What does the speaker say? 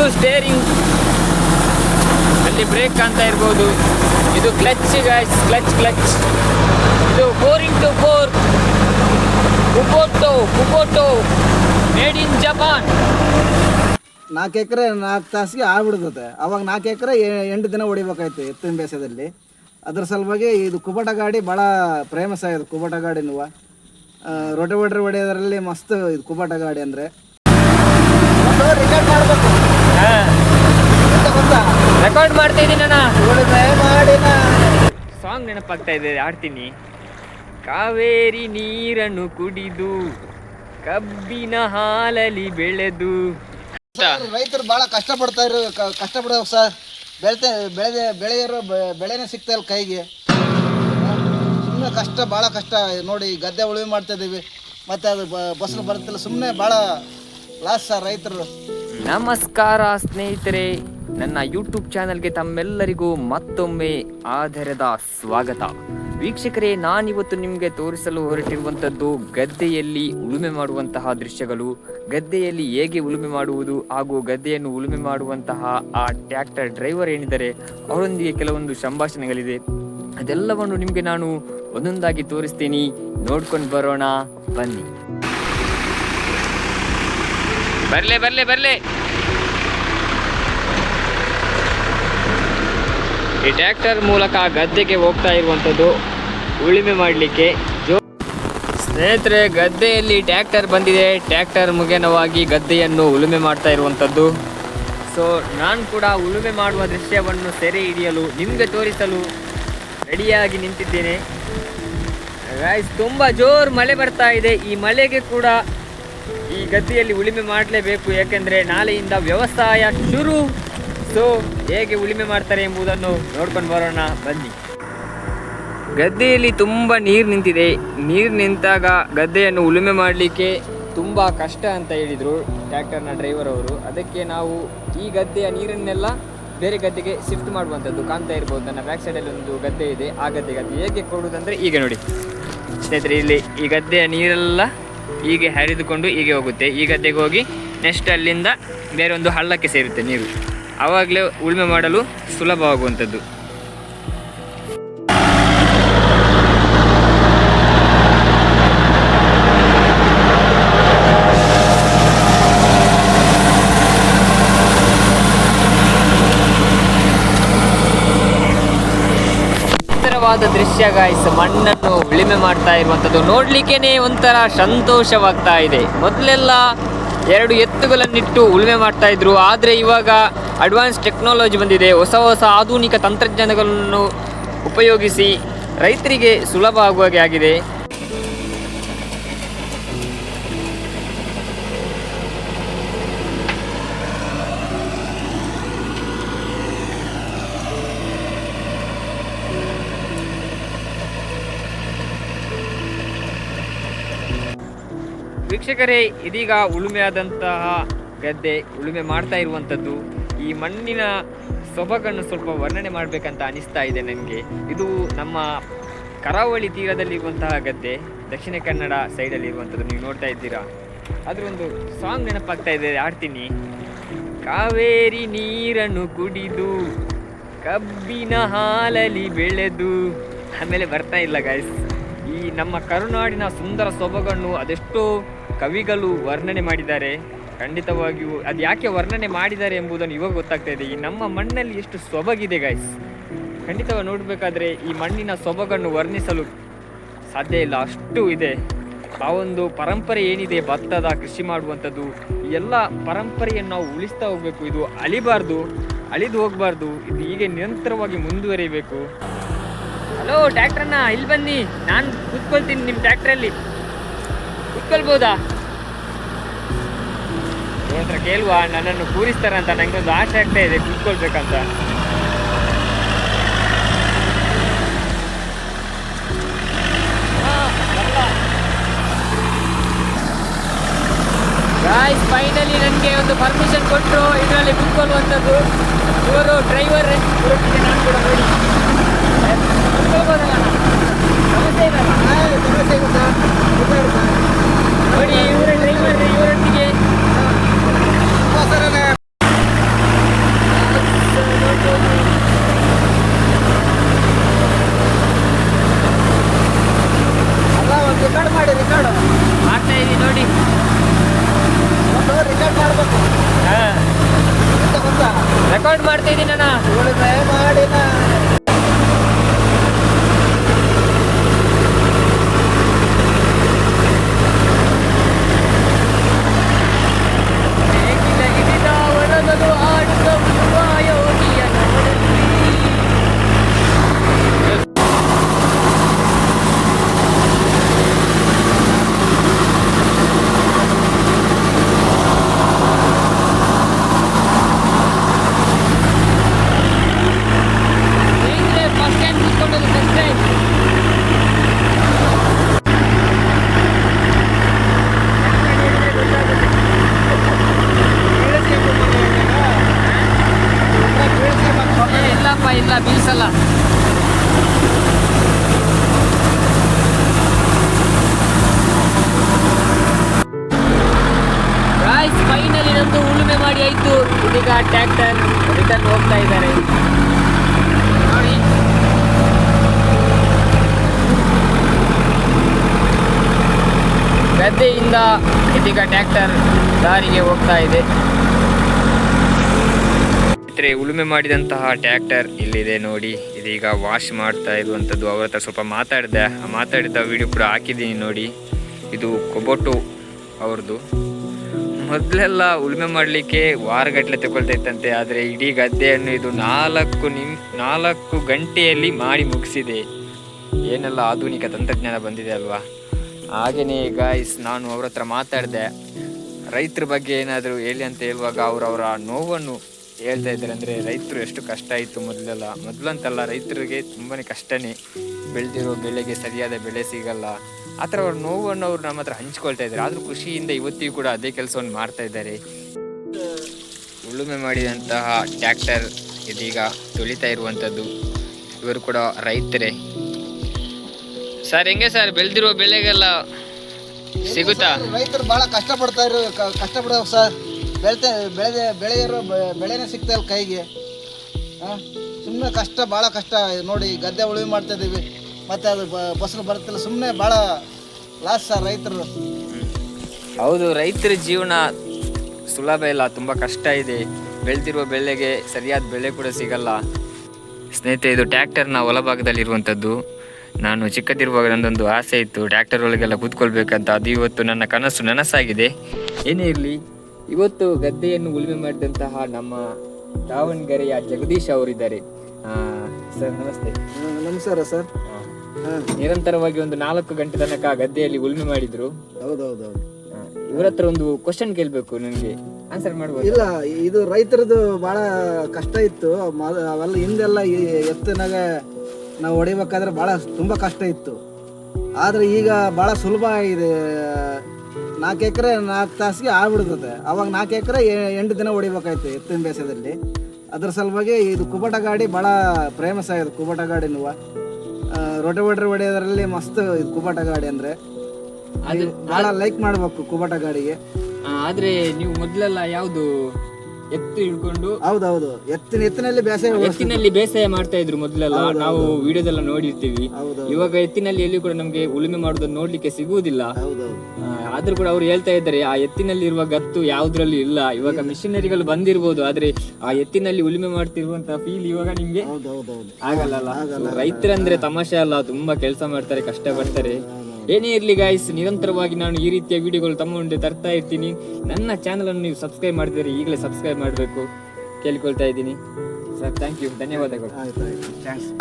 ಇದು ಸ್ಟೇರಿಂಗ್, ಅಲ್ಲಿ ಬ್ರೇಕ್ ಕಾಣ್ತಾ ಇರ್ಬೋದು. ಇದು ಕ್ಲಚ್ ಗಾಯ್ಸ್, ಕ್ಲಚ್. ಇದು 4x4 Kubota made in Japan. 4 ಎಕರೆ 4 ತಾಸಿಗೆ ಆಗ್ಬಿಡ್ತದೆ. ಅವಾಗ 4 ಎಕರೆ 8 ದಿನ ಹೊಡಿಬೇಕಾಯ್ತು ಎತ್ತಿನ ಬೇಸದಲ್ಲಿ. ಅದ್ರ ಸಲುವಾಗಿ ಇದು ಕುಬೋಟ ಗಾಡಿ ಭಾಳ ಫೇಮಸ್ ಆಗಿದೆ. ಕುಬೋಟ ಗಾಡಿನೂ ರೋಟೋವೇಟರ್ ಹೊಡೆಯೋದ್ರಲ್ಲಿ ಮಸ್ತ್ ಇದು ಕುಬೋಟ ಗಾಡಿ ಅಂದರೆ. ರೆಕಾರ್ಡ್ ಮಾಡಬೇಕು, ರೆಕಾರ್ಡ್ ಮಾಡ್ತಾ ಇದ್ದೀನಿ ಮಾಡಿನ ಸಾಂಗ್ ನೆನಪಾಗ್ತಾ ಇದೆ, ಆಡ್ತೀನಿ. ಕಾವೇರಿ ನೀರನ್ನು ಕುಡಿದು ಕಬ್ಬಿನ ಹಾಲಲ್ಲಿ ಬೆಳೆದು. ರೈತರು ಭಾಳ ಕಷ್ಟಪಡೋ ಸರ್. ಬೆಳೆಯೋರು ಬೆಳೆನೇ ಸಿಗ್ತಾ ಇಲ್ಲ ಕೈಗೆ. ಸುಮ್ಮನೆ ಭಾಳ ಕಷ್ಟ ನೋಡಿ. ಗದ್ದೆ ಉಳುಮೆ ಮಾಡ್ತಾ ಇದ್ದೀವಿ, ಮತ್ತು ಅದು ಬಸ್ಲು ಬರುತ್ತಿಲ್ಲ, ಸುಮ್ಮನೆ ಭಾಳ ಲಾಸ್ ಸರ್ ರೈತರು. ನಮಸ್ಕಾರ ಸ್ನೇಹಿತರೆ, ನನ್ನ ಯೂಟ್ಯೂಬ್ ಚಾನಲ್ಗೆ ತಮ್ಮೆಲ್ಲರಿಗೂ ಮತ್ತೊಮ್ಮೆ ಆಧಾರದ ಸ್ವಾಗತ. ವೀಕ್ಷಕರೇ, ನಾನಿವತ್ತು ನಿಮಗೆ ತೋರಿಸಲು ಹೊರಟಿರುವಂಥದ್ದು ಗದ್ದೆಯಲ್ಲಿ ಉಳುಮೆ ಮಾಡುವಂತಹ ದೃಶ್ಯಗಳು, ಗದ್ದೆಯಲ್ಲಿ ಹೇಗೆ ಉಳುಮೆ ಮಾಡುವುದು ಹಾಗೂ ಗದ್ದೆಯನ್ನು ಉಳುಮೆ ಮಾಡುವಂತಹ ಆ ಟ್ರ್ಯಾಕ್ಟರ್ ಡ್ರೈವರ್ ಏನಿದ್ದಾರೆ ಅವರೊಂದಿಗೆ ಕೆಲವೊಂದು ಸಂಭಾಷಣೆಗಳಿದೆ. ಅದೆಲ್ಲವನ್ನು ನಿಮಗೆ ನಾನು ಒಂದೊಂದಾಗಿ ತೋರಿಸ್ತೀನಿ, ನೋಡ್ಕೊಂಡು ಬರೋಣ ಬನ್ನಿ. ಬರ್ಲೆ ಈ ಟ್ರ್ಯಾಕ್ಟರ್ ಮೂಲಕ ಗದ್ದೆಗೆ ಹೋಗ್ತಾ ಇರುವಂಥದ್ದು ಉಳುಮೆ ಮಾಡಲಿಕ್ಕೆ. ಸ್ನೇಹಿತರೆ, ಗದ್ದೆಯಲ್ಲಿ ಟ್ರ್ಯಾಕ್ಟರ್ ಬಂದಿದೆ. ಟ್ರ್ಯಾಕ್ಟರ್ ಮುಖೇನವಾಗಿ ಗದ್ದೆಯನ್ನು ಉಳುಮೆ ಮಾಡ್ತಾ ಇರುವಂಥದ್ದು. ಸೊ ನಾನು ಕೂಡ ಉಳುಮೆ ಮಾಡುವ ದೃಶ್ಯವನ್ನು ಸೆರೆ ಹಿಡಿಯಲು ನಿಮಗೆ ತೋರಿಸಲು ರೆಡಿಯಾಗಿ ನಿಂತಿದ್ದೇನೆ. ಗೈಸ್, ತುಂಬ ಜೋರು ಮಳೆ ಬರ್ತಾ ಇದೆ. ಈ ಮಳೆಗೆ ಕೂಡ ಈ ಗದ್ದೆಯಲ್ಲಿ ಉಳುಮೆ ಮಾಡಲೇಬೇಕು, ಯಾಕೆಂದರೆ ನಾಳೆಯಿಂದ ವ್ಯವಸಾಯ ಶುರು. ಸೊ ಹೇಗೆ ಉಳುಮೆ ಮಾಡ್ತಾರೆ ಎಂಬುದನ್ನು ನೋಡ್ಕೊಂಡು ಬರೋಣ ಬನ್ನಿ. ಗದ್ದೆಯಲ್ಲಿ ತುಂಬ ನೀರು ನಿಂತಿದೆ. ನೀರು ನಿಂತಾಗ ಗದ್ದೆಯನ್ನು ಉಳುಮೆ ಮಾಡಲಿಕ್ಕೆ ತುಂಬ ಕಷ್ಟ ಅಂತ ಹೇಳಿದರು ಟ್ರ್ಯಾಕ್ಟರ್ನ ಡ್ರೈವರ್ ಅವರು. ಅದಕ್ಕೆ ನಾವು ಈ ಗದ್ದೆಯ ನೀರನ್ನೆಲ್ಲ ಬೇರೆ ಗದ್ದೆಗೆ ಶಿಫ್ಟ್ ಮಾಡುವಂಥದ್ದು. ಕಾಣ್ತಾ ಇರ್ಬೋದು, ನನ್ನ ಬ್ಯಾಕ್ ಸೈಡಲ್ಲಿ ಒಂದು ಗದ್ದೆ ಇದೆ. ಆ ಗದ್ದೆಗೆ ಹೇಗೆ ಕೊಡುವುದಂದರೆ ಈಗ ನೋಡಿ ಸ್ನೇಹಿತರೆ, ಇಲ್ಲಿ ಈ ಗದ್ದೆಯ ನೀರೆಲ್ಲ ಹೀಗೆ ಹರಿದುಕೊಂಡು ಹೀಗೆ ಹೋಗುತ್ತೆ. ಈ ಗದ್ದೆಗೆ ಹೋಗಿ ನೆಕ್ಸ್ಟ್ ಅಲ್ಲಿಂದ ಬೇರೆ ಒಂದು ಹಳ್ಳಕ್ಕೆ ಸೇರುತ್ತೆ ನೀರು. ಆವಾಗಲೇ ಉಳುಮೆ ಮಾಡಲು ಸುಲಭವಾಗುವಂಥದ್ದು. ಸುಂದರವಾದ ದೃಶ್ಯ ಗಾಯ್ಸ್, ಮಣ್ಣನ್ನು ಉಳುಮೆ ಮಾಡ್ತಾ ಇರುವಂಥದ್ದು ನೋಡ್ಲಿಕ್ಕೇನೆ ಒಂಥರ ಸಂತೋಷವಾಗ್ತಾ ಇದೆ. ಮೊದಲೆಲ್ಲ 2 ಎತ್ತುಗಳನ್ನಿಟ್ಟು ಉಳುಮೆ ಮಾಡ್ತಾ ಇದ್ರು, ಆದರೆ ಇವಾಗ ಅಡ್ವಾನ್ಸ್ ಟೆಕ್ನಾಲಜಿ ಬಂದಿದೆ. ಹೊಸ ಆಧುನಿಕ ತಂತ್ರಜ್ಞಾನಗಳನ್ನು ಉಪಯೋಗಿಸಿ ರೈತರಿಗೆ ಸುಲಭ ಆಗುವಾಗೆ ಆಗಿದೆ. ವೀಕ್ಷಕರೇ, ಇದೀಗ ಉಳುಮೆಯಾದಂತಹ ಗದ್ದೆ ಉಳುಮೆ ಮಾಡ್ತಾ ಇರುವಂಥದ್ದು. ಈ ಮಣ್ಣಿನ ಸೊಬಗನ್ನು ಸ್ವಲ್ಪ ವರ್ಣನೆ ಮಾಡಬೇಕಂತ ಅನಿಸ್ತಾ ಇದೆ ನನಗೆ. ಇದು ನಮ್ಮ ಕರಾವಳಿ ತೀರದಲ್ಲಿರುವಂತಹ ಗದ್ದೆ, ದಕ್ಷಿಣ ಕನ್ನಡ ಸೈಡಲ್ಲಿ ಇರುವಂಥದ್ದು. ನೀವು ನೋಡ್ತಾ ಇದ್ದೀರಾ. ಅದ್ರ ಒಂದು ಸಾಂಗ್ ನೆನಪಾಗ್ತಾ ಇದೆ, ಆಡ್ತೀನಿ. ಕಾವೇರಿ ನೀರನ್ನು ಕುಡಿದು ಕಬ್ಬಿನ ಹಾಲಲ್ಲಿ ಬೆಳೆದು. ಆಮೇಲೆ ಬರ್ತಾ ಇಲ್ಲ ಗೈಸ್. ಈ ನಮ್ಮ ಕರುನಾಡಿನ ಸುಂದರ ಸೊಬಗನ್ನು ಅದೆಷ್ಟೋ ಕವಿಗಳು ವರ್ಣನೆ ಮಾಡಿದ್ದಾರೆ. ಖಂಡಿತವಾಗಿಯೂ ಅದು ಯಾಕೆ ವರ್ಣನೆ ಮಾಡಿದ್ದಾರೆ ಎಂಬುದನ್ನು ಇವಾಗ ಗೊತ್ತಾಗ್ತಾ ಇದೆ. ಈ ನಮ್ಮ ಮಣ್ಣಲ್ಲಿ ಎಷ್ಟು ಸೊಬಗಿದೆ ಗೈಸ್. ಖಂಡಿತವಾಗಿ ನೋಡಬೇಕಾದ್ರೆ ಈ ಮಣ್ಣಿನ ಸೊಬಗನ್ನು ವರ್ಣಿಸಲು ಸಾಧ್ಯ ಇಲ್ಲ, ಅಷ್ಟು ಇದೆ. ಆ ಒಂದು ಪರಂಪರೆ ಏನಿದೆ, ಭತ್ತದ ಕೃಷಿ ಮಾಡುವಂಥದ್ದು, ಈ ಎಲ್ಲ ಪರಂಪರೆಯನ್ನು ನಾವು ಉಳಿಸ್ತಾ ಹೋಗಬೇಕು. ಇದು ಅಳಿಬಾರ್ದು, ಅಳಿದು ಹೋಗಬಾರ್ದು. ಇದು ಹೀಗೆ ನಿರಂತರವಾಗಿ ಮುಂದುವರಿಬೇಕು. ಹಲೋ ಟ್ರ್ಯಾಕ್ಟರ್ನ, ಇಲ್ಲಿ ಬನ್ನಿ, ನಾನು ಕೂತ್ಕೊಳ್ತೀನಿ ನಿಮ್ಮ ಟ್ರ್ಯಾಕ್ಟ್ರಲ್ಲಿ. ಕೂತ್ಕೊಳ್ಬೋದಾ? ಹತ್ರ ಕೇಳುವ, ನನ್ನನ್ನು ಕೂರಿಸ್ತಾರಂತ ನನಗೆ ಒಂದು ಆಸೆ ಆಗ್ತಾ ಇದೆ ಕೂತ್ಕೊಳ್ಬೇಕಂತ. ಗಾಯ್ಸ್, ಫೈನಲಿ ನನಗೆ ಒಂದು ಪರ್ಮಿಷನ್ ಕೊಟ್ಟರು ಇದರಲ್ಲಿ ಕೂತ್ಕೊಳ್ಳುವಂಥದ್ದು. ಇವರು ಡ್ರೈವರ್, ನಾನು ಕೂಡ ನೋಡಿ ಕೂತ್ಕೊಳ್ಬೋದಲ್ಲ, ಸಮಸ್ಯೆ ಇಲ್ಲ ನೋಡಿ. ಇವರ ಡ್ರೈವರ್, ಇವರೊಟ್ಟಿಗೆ ರೆಕಾರ್ಡ್ ಮಾಡ್ತಾ ಇದ್ದೀನಿ ಅಣ್ಣ. ಉಳುಮೆ ಮಾಡಿನ ಇಲ್ಲ ಬೀಳ್ಸಲ್ಲ. ಫೈನಲಿ ನಮ್ದು ಉಳುಮೆ ಮಾಡಿ ಆಯ್ತು. ಇದೀಗ ಟ್ರ್ಯಾಕ್ಟರ್ ರಿಟರ್ನ್ ಹೋಗ್ತಾ ಇದ್ದಾರೆ ನೋಡಿ. ಗದ್ದೆಯಿಂದ ಇದೀಗ ಟ್ರ್ಯಾಕ್ಟರ್ ದಾರಿಗೆ ಹೋಗ್ತಾ ಇದೆ. ಉಳುಮೆ ಮಾಡಿದಂತಹ ಟ್ರ್ಯಾಕ್ಟರ್ ಇಲ್ಲಿದೆ ನೋಡಿ. ಇದೀಗ ವಾಶ್ ಮಾಡ್ತಾ ಇರುವಂಥದ್ದು. ಅವ್ರ ಹತ್ರ ಸ್ವಲ್ಪ ಮಾತಾಡಿದ ವಿಡಿಯೋ ಕೂಡ ಹಾಕಿದ್ದೀನಿ ನೋಡಿ. ಇದು ಕೊಬೋಟೋ ಅವ್ರದ್ದು. ಮೊದಲೆಲ್ಲ ಉಳುಮೆ ಮಾಡಲಿಕ್ಕೆ ವಾರಗಟ್ಟಲೆ ತಗೊಳ್ತಾ ಇತ್ತಂತೆ. ಆದರೆ ಇಡೀ ಗದ್ದೆಯನ್ನು ಇದು 4 ಗಂಟೆಯಲ್ಲಿ ಮಾಡಿ ಮುಗಿಸಿದೆ. ಏನೆಲ್ಲ ಆಧುನಿಕ ತಂತ್ರಜ್ಞಾನ ಬಂದಿದೆ ಅಲ್ವಾ. ಹಾಗೆಯೇ ಗಾಯ್ಸ್, ನಾನು ಅವ್ರ ಹತ್ರ ಮಾತಾಡಿದೆ. ರೈತರ ಬಗ್ಗೆ ಏನಾದರೂ ಹೇಳಿ ಅಂತ ಹೇಳುವಾಗ ಅವರವರ ನೋವನ್ನು ಹೇಳ್ತಾ ಇದ್ದಾರೆ. ಅಂದರೆ ರೈತರು ಎಷ್ಟು ಕಷ್ಟ ಆಯಿತು ಮೊದಲಂತಲ್ಲ, ರೈತರಿಗೆ ತುಂಬಾ ಕಷ್ಟನೇ. ಬೆಳೆದಿರೋ ಬೆಳೆಗೆ ಸರಿಯಾದ ಬೆಲೆ ಸಿಗಲ್ಲ. ಆ ಥರ ಅವ್ರ ನೋವನ್ನು ಅವ್ರು ನಮ್ಮ ಹತ್ರ ಹಂಚ್ಕೊಳ್ತಾ ಇದ್ದಾರೆ. ಆದರೂ ಖುಷಿಯಿಂದ ಇವತ್ತಿಗೂ ಕೂಡ ಅದೇ ಕೆಲಸವನ್ನು ಮಾಡ್ತಾ ಇದ್ದಾರೆ. ಉಳುಮೆ ಮಾಡಿದಂತಹ ಟ್ರ್ಯಾಕ್ಟರ್ ಇದೀಗ ತುಳಿತಾ ಇರುವಂಥದ್ದು. ಇವರು ಕೂಡ ರೈತರೇ. ಸರ್ ಹೆಂಗೆ ಸರ್ ಬೆಳೆದಿರೋ ಬೆಳೆಗೆಲ್ಲ ಸಿಗುತ್ತಾ? ರೈತರು ಭಾಳ ಕಷ್ಟಪಡೋ ಸರ್. ಬೆಳೆದಿರೋ ಬೆಳೆನೇ ಸಿಗ್ತಾ ಇಲ್ಲ ಕೈಗೆ. ಸುಮ್ಮನೆ ಭಾಳ ಕಷ್ಟ ನೋಡಿ. ಗದ್ದೆ ಉಳುಮೆ ಮಾಡ್ತಾ ಇದ್ದೀವಿ, ಮತ್ತೆ ಅದು ಫಸಲು ಬರುತ್ತಿಲ್ಲ. ಸುಮ್ಮನೆ ಭಾಳ ಲಾಸ್ ಸರ್ ರೈತರು. ಹೌದು, ರೈತರ ಜೀವನ ಸುಲಭ ಇಲ್ಲ, ತುಂಬ ಕಷ್ಟ ಇದೆ. ಬೆಳೆದಿರುವ ಬೆಳೆಗೆ ಸರಿಯಾದ ಬೆಲೆ ಕೂಡ ಸಿಗಲ್ಲ. ಸ್ನೇಹಿತರೆ, ಇದು ಟ್ರ್ಯಾಕ್ಟರ್ನ ಒಳಭಾಗದಲ್ಲಿರುವಂಥದ್ದು. ನಾನು ಚಿಕ್ಕದಿರುವಾಗ ನನ್ನದೊಂದು ಆಸೆ ಇತ್ತು, ಟ್ರ್ಯಾಕ್ಟರ್ ಒಳಗೆಲ್ಲ ಕೂತ್ಕೊಳ್ಬೇಕಂತ. ಅದು ಇವತ್ತು ನನ್ನ ಕನಸು ನನಸಾಗಿದೆ. ಏನೇ ಇರಲಿ, ಇವತ್ತು ಗದ್ದೆಯನ್ನು ಉಳುಮೆ ಮಾಡಿದಂತಹ ನಮ್ಮ ದಾವಣಗೆರೆಯ ಜಗದೀಶ್ ಅವರಿದ್ದಾರೆ. ಸರ್ ನಮಸ್ತೆ. ನಮಸ್ಕಾರ ಸರ್. ನಿರಂತರವಾಗಿ ಒಂದು 4 ಗಂಟೆ ತನಕ ಗದ್ದೆಯಲ್ಲಿ ಉಳುಮೆ ಮಾಡಿದ್ರು. ಹೌದೌದು. ಇವ್ರ ಹತ್ರ ಒಂದು ಕ್ವಶನ್ ಕೇಳಬೇಕು, ನನಗೆ ಆನ್ಸರ್ ಮಾಡ್ಬೋದು? ಇಲ್ಲ, ಇದು ರೈತರದ್ದು ಭಾಳ ಕಷ್ಟ ಇತ್ತು. ಅವೆಲ್ಲ ಹಿಂದೆಲ್ಲ ಎತ್ತಿನಾಗ ನಾವು ಹೊಡಿಬೇಕಾದ್ರೆ ತುಂಬ ಕಷ್ಟ ಇತ್ತು. ಆದರೆ ಈಗ ಭಾಳ ಸುಲಭ ಆಗಿದೆ. 4 ಎಕರೆ 4 ತಾಸಿಗೆ ಆಗ್ಬಿಡ್ತದೆ. ಅವಾಗ 4 ಎಕರೆ 8 ದಿನ ಹೊಡಿಬೇಕಾಯ್ತು ಎತ್ತಿನ ಬೇಸದಲ್ಲಿ. ಅದ್ರ ಸಲುವಾಗಿ ಇದು ಕುಬಟ ಗಾಡಿ ಭಾಳ ಫೇಮಸ್ ಆಗಿದೆ. ಕುಬಟ ಗಾಡಿನೂ ರೋಟೋವೇಟರ್ ಹೊಡೆಯೋದ್ರಲ್ಲಿ ಮಸ್ತ್ ಇದು ಕುಬಟ ಗಾಡಿ. ಅಂದರೆ ಭಾಳ ಲೈಕ್ ಮಾಡಬೇಕು ಕುಬಟ ಗಾಡಿಗೆ. ಆದರೆ ನೀವು ಮೊದಲೆಲ್ಲ ಯಾವುದು ಎತ್ತು ಹಿಡ್ಕೊಂಡು? ಹೌದೌದು, ಎತ್ತಿನಲ್ಲಿ ಬೇಸಾಯ ಮಾಡ್ತಾ ಇದ್ರು ಮೊದಲೆಲ್ಲ. ನಾವು ವಿಡಿಯೋದೆಲ್ಲ ನೋಡಿರ್ತೀವಿ. ಇವಾಗ ಎತ್ತಿನಲ್ಲಿ ಎಲ್ಲಿ ಕೂಡ ನಮ್ಗೆ ಉಳುಮೆ ಮಾಡೋದನ್ನ ನೋಡ್ಲಿಕ್ಕೆ ಸಿಗುವುದಿಲ್ಲ. ಆದ್ರೂ ಕೂಡ ಅವ್ರು ಹೇಳ್ತಾ ಇದ್ದಾರೆ, ಆ ಎತ್ತಿನಲ್ಲಿ ಇರುವ ಗತ್ತು ಯಾವ್ದ್ರಲ್ಲಿ ಇಲ್ಲ. ಇವಾಗ ಮಿಷನರಿಗಳು ಬಂದಿರ್ಬೋದು, ಆದ್ರೆ ಆ ಎತ್ತಿನಲ್ಲಿ ಉಳುಮೆ ಮಾಡ್ತಿರುವಂತ ಫೀಲ್ ಇವಾಗ ನಿಮ್ಗೆ ಆಗಲ್ಲ. ರೈತರಂದ್ರೆ ತಮಾಷೆ ಅಲ್ಲ, ತುಂಬಾ ಕೆಲಸ ಮಾಡ್ತಾರೆ, ಕಷ್ಟ ಪಡ್ತಾರೆ. ಏನೇ ಇರ್ಲಿ ಗಾಯ್ಸ್, ನಿರಂತರವಾಗಿ ನಾನು ಈ ರೀತಿಯ ವಿಡಿಯೋಗಳು ತಮ್ಮ ಮುಂದೆ ತರ್ತಾ ಇರ್ತೀನಿ. ನನ್ನ ಚಾನಲ್ ಅನ್ನು ನೀವು ಸಬ್ಸ್ಕ್ರೈಬ್ ಮಾಡಿದರೆ ಈಗಲೇ ಸಬ್ಸ್ಕ್ರೈಬ್ ಮಾಡಬೇಕು ಕೇಳಿಕೊಳ್ತಾ ಇದ್ದೀನಿ. ಸರ್ ಥ್ಯಾಂಕ್ ಯು, ಧನ್ಯವಾದಗಳು. ಥ್ಯಾಂಕ್ಸ್.